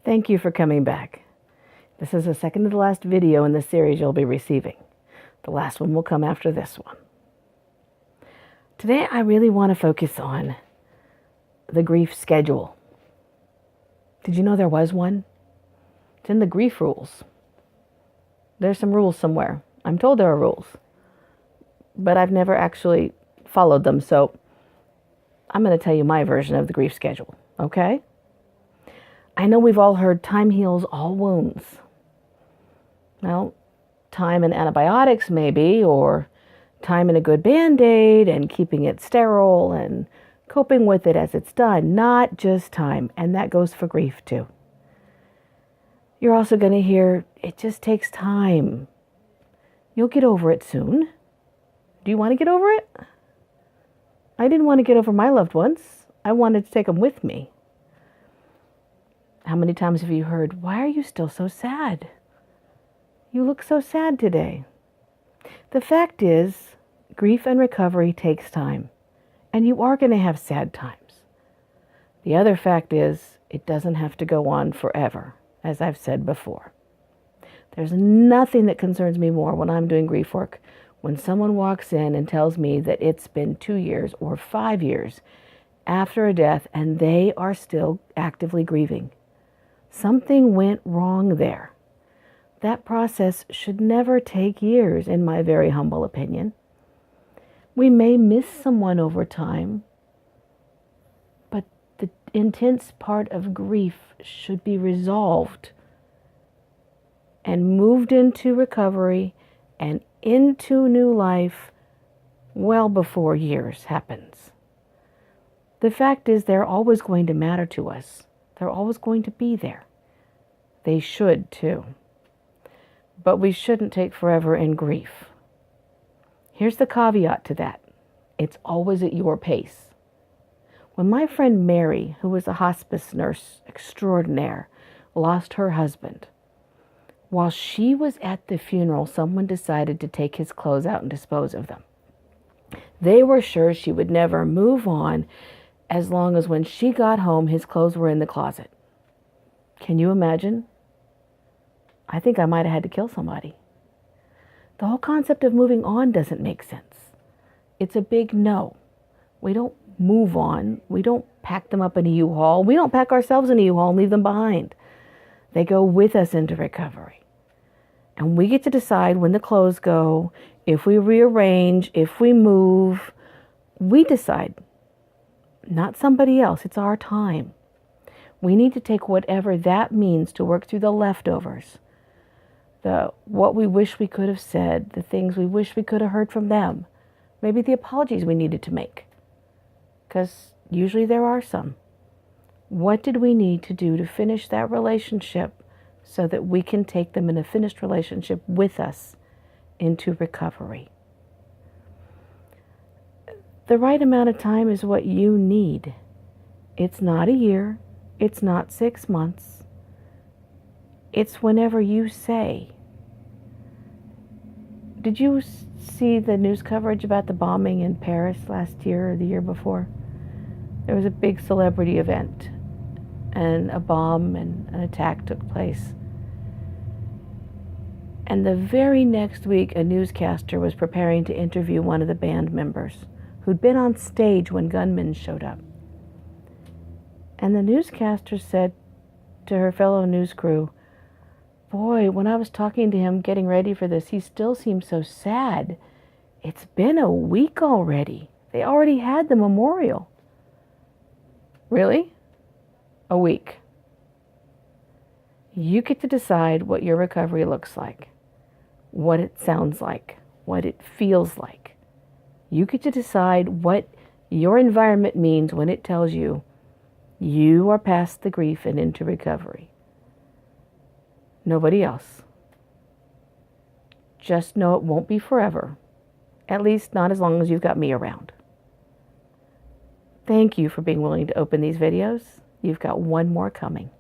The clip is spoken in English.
Thank you for coming back. This is the second to the last video in the series you'll be receiving. The last one will come after this one. Today I really want to focus on the grief schedule. Did you know there was one? It's in the grief rules. There's some rules somewhere. I'm told there are rules, but I've never actually followed them, so I'm going to tell you my version of the grief schedule, okay? I know we've all heard time heals all wounds. Well, time and antibiotics maybe, or time and a good Band-Aid and keeping it sterile and coping with it as it's done, not just time. And that goes for grief too. You're also going to hear, it just takes time. You'll get over it soon. Do you want to get over it? I didn't want to get over my loved ones. I wanted to take them with me. How many times have you heard, why are you still so sad? You look so sad today. The fact is, grief and recovery takes time, and you are going to have sad times. The other fact is, it doesn't have to go on forever, as I've said before. There's nothing that concerns me more when I'm doing grief work when someone walks in and tells me that it's been 2 years or 5 years after a death and they are still actively grieving. Something went wrong there. That process should never take years, in my very humble opinion. We may miss someone over time, but the intense part of grief should be resolved and moved into recovery and into new life well before years happens. The fact is, they're always going to matter to us. They're always going to be there. They should too. But we shouldn't take forever in grief. Here's the caveat to that. It's always at your pace. When my friend Mary, who was a hospice nurse extraordinaire, lost her husband, while she was at the funeral, someone decided to take his clothes out and dispose of them. They were sure she would never move on as long as when she got home, his clothes were in the closet. Can you imagine? I think I might have had to kill somebody. The whole concept of moving on doesn't make sense. It's a big no. We don't move on. We don't pack them up in a U-Haul. We don't pack ourselves in a U-Haul and leave them behind. They go with us into recovery. And we get to decide when the clothes go, if we rearrange, if we move. We decide. Not somebody else. It's our time. We need to take whatever that means to work through the leftovers. What we wish we could have said, the things we wish we could have heard from them. Maybe the apologies we needed to make. Because usually there are some. What did we need to do to finish that relationship so that we can take them in a finished relationship with us into recovery? The right amount of time is what you need. It's not a year. It's not 6 months. It's whenever you say. Did you see the news coverage about the bombing in Paris last year or the year before? There was a big celebrity event, and a bomb and an attack took place. And the very next week, a newscaster was preparing to interview one of the band members who'd been on stage when gunmen showed up. And the newscaster said to her fellow news crew, "Boy, when I was talking to him getting ready for this, he still seemed so sad. It's been a week already. They already had the memorial." Really? A week. You get to decide what your recovery looks like, what it sounds like, what it feels like. You get to decide what your environment means when it tells you you are past the grief and into recovery. Nobody else. Just know it won't be forever. At least not as long as you've got me around. Thank you for being willing to open these videos. You've got one more coming.